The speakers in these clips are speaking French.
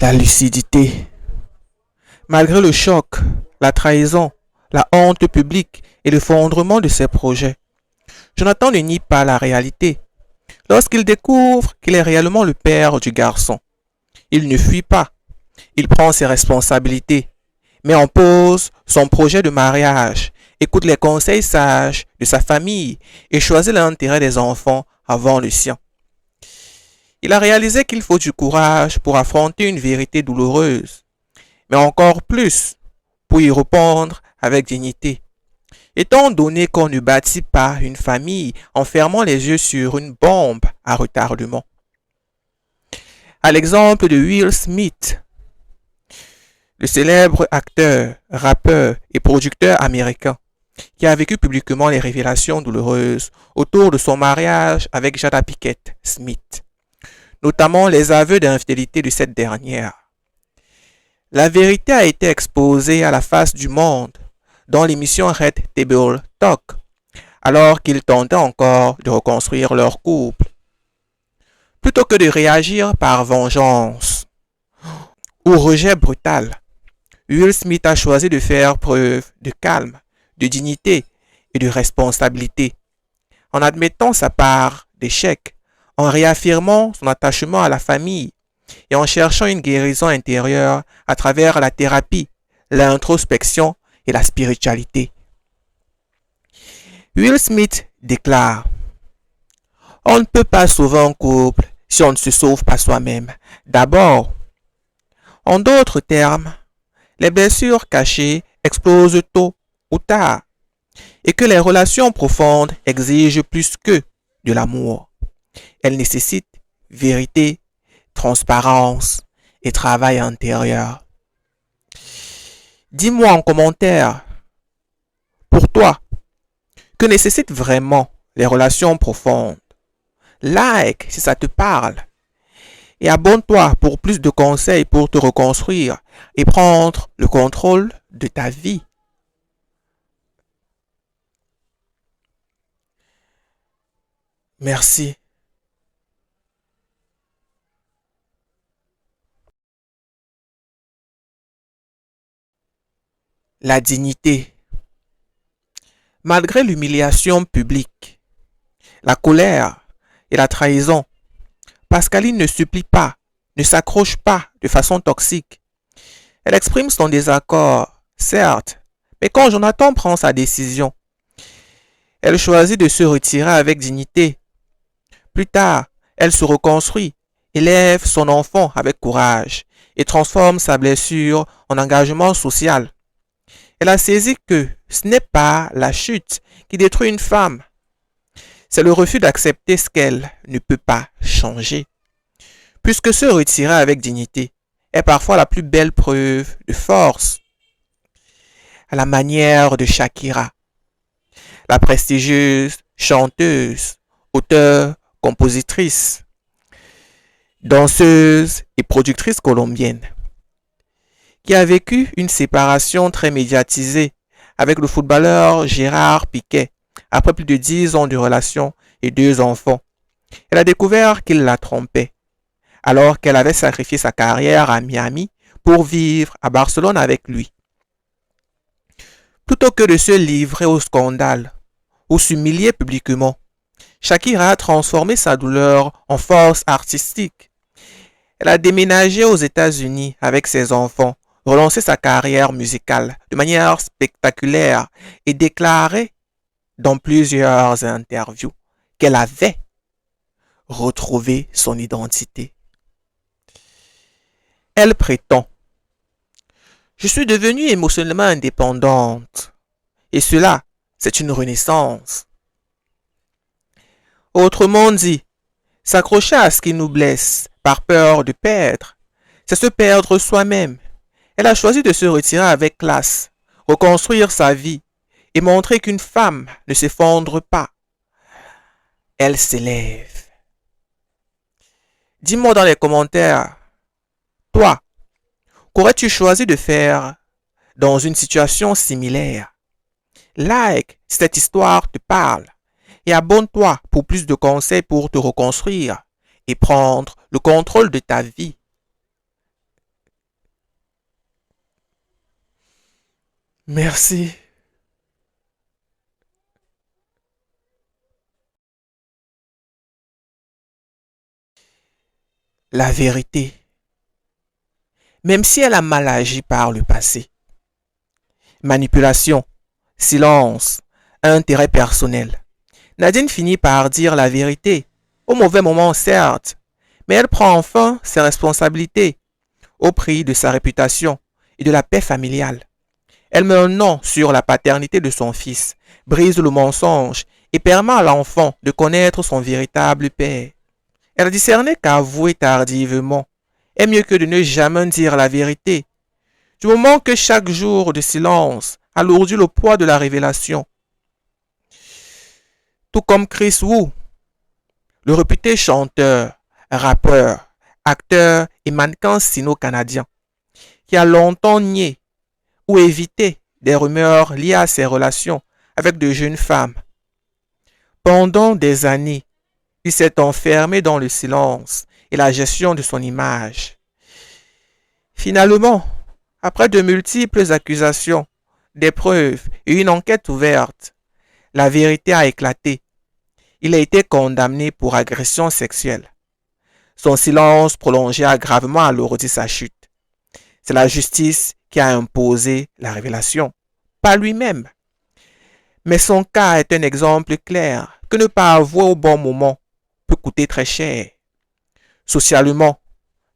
La lucidité. Malgré le choc, la trahison, la honte publique et l'effondrement de ses projets, Jonathan ne nie pas la réalité. Lorsqu'il découvre qu'il est réellement le père du garçon, il ne fuit pas. Il prend ses responsabilités, met en pause son projet de mariage, écoute les conseils sages de sa famille et choisit l'intérêt des enfants avant le sien. Il a réalisé qu'il faut du courage pour affronter une vérité douloureuse, mais encore plus pour y répondre avec dignité. Étant donné qu'on ne bâtit pas une famille en fermant les yeux sur une bombe à retardement. À l'exemple de Will Smith, le célèbre acteur, rappeur et producteur américain, qui a vécu publiquement les révélations douloureuses autour de son mariage avec Jada Pinkett Smith, notamment les aveux d'infidélité de cette dernière. La vérité a été exposée à la face du monde dans l'émission Red Table Talk, alors qu'ils tentaient encore de reconstruire leur couple. Plutôt que de réagir par vengeance ou rejet brutal, Will Smith a choisi de faire preuve de calme, de dignité et de responsabilité, en admettant sa part d'échec, en réaffirmant son attachement à la famille et en cherchant une guérison intérieure à travers la thérapie, l'introspection et la spiritualité. Will Smith déclare: on ne peut pas sauver un couple si on ne se sauve pas soi-même. D'abord, en d'autres termes, les blessures cachées explosent tôt ou tard et que les relations profondes exigent plus que de l'amour. Elles nécessitent vérité, transparence et travail intérieur. Dis-moi en commentaire, pour toi, que nécessitent vraiment les relations profondes? Like si ça te parle. Et abonne-toi pour plus de conseils pour te reconstruire et prendre le contrôle de ta vie. Merci. La dignité. Malgré l'humiliation publique, la colère et la trahison, Pascaline ne supplie pas, ne s'accroche pas de façon toxique. Elle exprime son désaccord, certes, mais quand Jonathan prend sa décision, elle choisit de se retirer avec dignité. Plus tard, elle se reconstruit, élève son enfant avec courage et transforme sa blessure en engagement social. Elle a saisi que ce n'est pas la chute qui détruit une femme, c'est le refus d'accepter ce qu'elle ne peut pas changer. Puisque se retirer avec dignité est parfois la plus belle preuve de force. À la manière de Shakira, la prestigieuse chanteuse, auteure, compositrice, danseuse et productrice colombienne, qui a vécu une séparation très médiatisée avec le footballeur Gérard Piqué après plus de 10 ans de relation et 2 enfants. Elle a découvert qu'il la trompait, alors qu'elle avait sacrifié sa carrière à Miami pour vivre à Barcelone avec lui. Plutôt que de se livrer au scandale ou s'humilier publiquement, Shakira a transformé sa douleur en force artistique. Elle a déménagé aux États-Unis avec ses enfants, relancé sa carrière musicale de manière spectaculaire et déclaré dans plusieurs interviews qu'elle avait retrouvé son identité. Elle prétend: je suis devenue émotionnellement indépendante et cela, c'est une renaissance. Autrement dit, s'accrocher à ce qui nous blesse par peur de perdre, c'est se perdre soi-même. Elle a choisi de se retirer avec classe, reconstruire sa vie et montrer qu'une femme ne s'effondre pas. Elle s'élève. Dis-moi dans les commentaires, toi, qu'aurais-tu choisi de faire dans une situation similaire? Like si cette histoire te parle et abonne-toi pour plus de conseils pour te reconstruire et prendre le contrôle de ta vie. Merci. La vérité, même si elle a mal agi par le passé. Manipulation, silence, intérêt personnel. Nadine finit par dire la vérité, au mauvais moment certes, mais elle prend enfin ses responsabilités au prix de sa réputation et de la paix familiale. Elle met un nom sur la paternité de son fils, brise le mensonge et permet à l'enfant de connaître son véritable père. Elle discernait qu'avouer tardivement est mieux que de ne jamais dire la vérité, du moment que chaque jour de silence alourdit le poids de la révélation. Tout comme Chris Wu, le réputé chanteur, rappeur, acteur et mannequin sino-canadien, qui a longtemps nié ou évité des rumeurs liées à ses relations avec de jeunes femmes. Pendant des années, il s'est enfermé dans le silence et la gestion de son image. Finalement, après de multiples accusations, des preuves et une enquête ouverte, la vérité a éclaté. Il a été condamné pour agression sexuelle. Son silence prolongé a gravement alourdi sa chute. C'est la justice qui a imposé la révélation, pas lui-même. Mais son cas est un exemple clair que ne pas avouer au bon moment peut coûter très cher, socialement,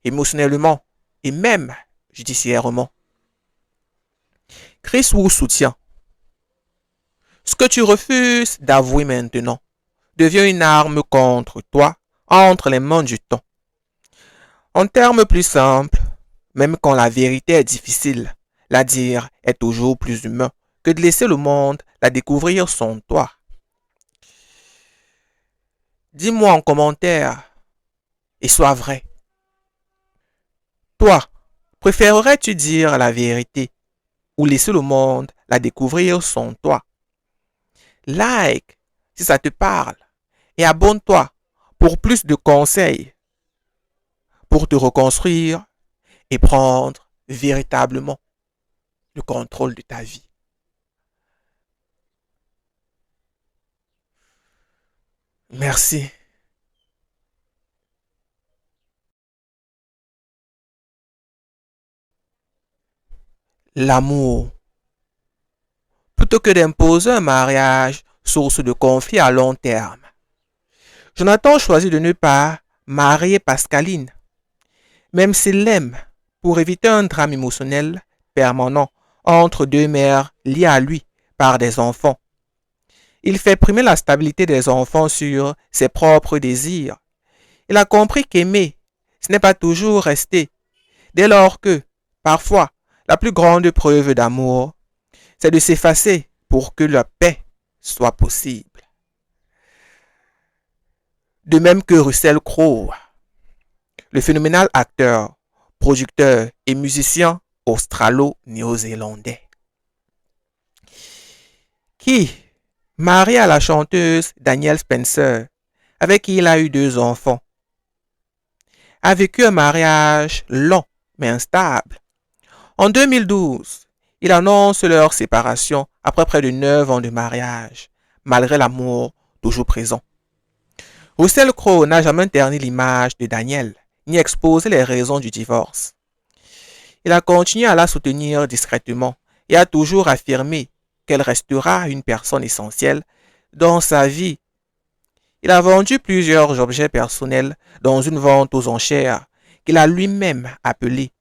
émotionnellement et même judiciairement. Chris Wu soutient. Ce que tu refuses d'avouer maintenant devient une arme contre toi entre les mains du temps. En termes plus simples, même quand la vérité est difficile, la dire est toujours plus humain que de laisser le monde la découvrir sans toi. Dis-moi en commentaire et sois vrai. Toi, préférerais-tu dire la vérité ou laisser le monde la découvrir sans toi? Like si ça te parle et abonne-toi pour plus de conseils pour te reconstruire et prendre véritablement le contrôle de ta vie. Merci. L'amour. Plutôt que d'imposer un mariage source de conflit à long terme, Jonathan choisit de ne pas marier Pascaline, même s'il l'aime, pour éviter un drame émotionnel permanent entre deux mères liées à lui par des enfants. Il fait primer la stabilité des enfants sur ses propres désirs. Il a compris qu'aimer, ce n'est pas toujours rester, dès lors que, parfois, la plus grande preuve d'amour, c'est de s'effacer pour que la paix soit possible. De même que Russell Crowe, le phénoménal acteur, producteur et musicien australo-néo-zélandais, qui, marié à la chanteuse Danielle Spencer, avec qui il a eu 2 enfants, a vécu un mariage long mais instable. En 2012, il annonce leur séparation après près de 9 ans de mariage, malgré l'amour toujours présent. Russell Crowe n'a jamais terni l'image de Danielle, ni exposé les raisons du divorce. Il a continué à la soutenir discrètement et a toujours affirmé qu'elle restera une personne essentielle dans sa vie. Il a vendu plusieurs objets personnels dans une vente aux enchères qu'il a lui-même appelée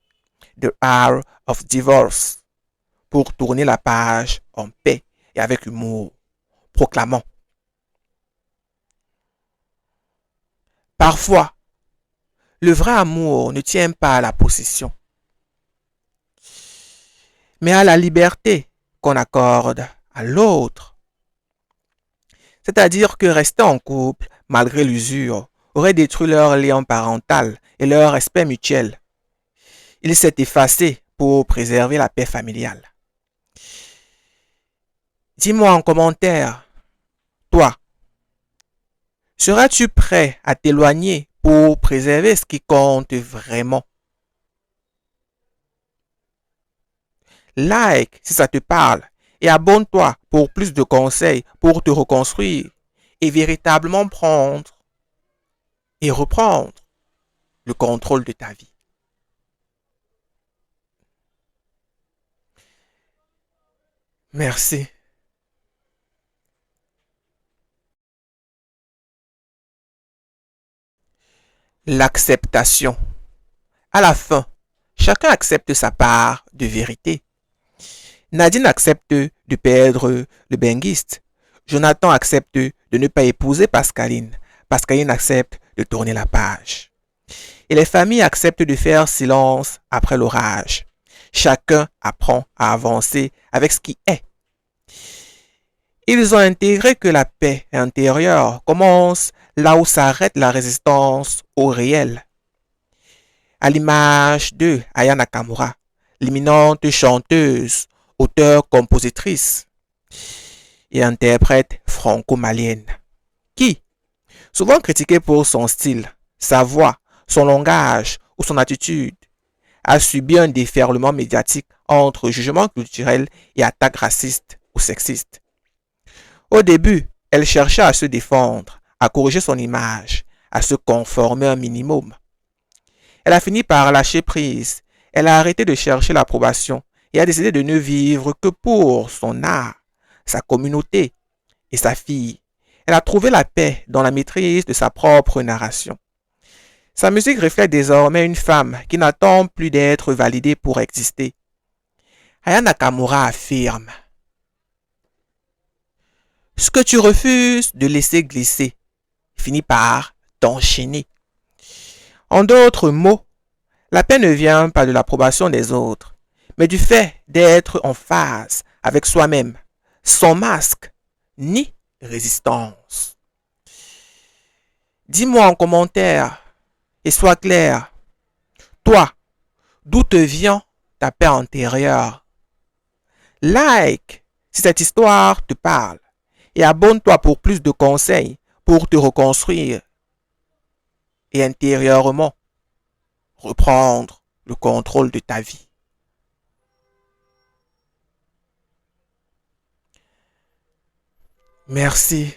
The Hour of Divorce pour tourner la page en paix et avec humour, proclamant: parfois, le vrai amour ne tient pas à la possession, mais à la liberté qu'on accorde à l'autre. C'est-à-dire que rester en couple, malgré l'usure, aurait détruit leur lien parental et leur respect mutuel. Il s'est effacé pour préserver la paix familiale. Dis-moi en commentaire, toi, seras-tu prêt à t'éloigner pour préserver ce qui compte vraiment? Like si ça te parle et abonne-toi pour plus de conseils pour te reconstruire et véritablement prendre et reprendre le contrôle de ta vie. Merci. L'acceptation. À la fin, chacun accepte sa part de vérité. Nadine accepte de perdre le benguiste. Jonathan accepte de ne pas épouser Pascaline. Pascaline accepte de tourner la page. Et les familles acceptent de faire silence après l'orage. Chacun apprend à avancer avec ce qui est. Ils ont intégré que la paix intérieure commence là où s'arrête la résistance au réel. À l'image de Aya Nakamura, l'éminente chanteuse, auteure-compositrice et interprète franco-malienne, qui, souvent critiquée pour son style, sa voix, son langage ou son attitude, a subi un déferlement médiatique entre jugement culturel et attaques racistes ou sexistes. Au début, elle cherchait à se défendre, à corriger son image, à se conformer un minimum. Elle a fini par lâcher prise. Elle a arrêté de chercher l'approbation et a décidé de ne vivre que pour son art, sa communauté et sa fille. Elle a trouvé la paix dans la maîtrise de sa propre narration. Sa musique reflète désormais une femme qui n'attend plus d'être validée pour exister. Aya Nakamura affirme: ce que tu refuses de laisser glisser finit par t'enchaîner. En d'autres mots, la paix ne vient pas de l'approbation des autres, mais du fait d'être en phase avec soi-même, sans masque ni résistance. Dis-moi en commentaire et sois clair. Toi, d'où te vient ta paix intérieure? Like si cette histoire te parle et abonne-toi pour plus de conseils pour te reconstruire et intérieurement reprendre le contrôle de ta vie. Merci.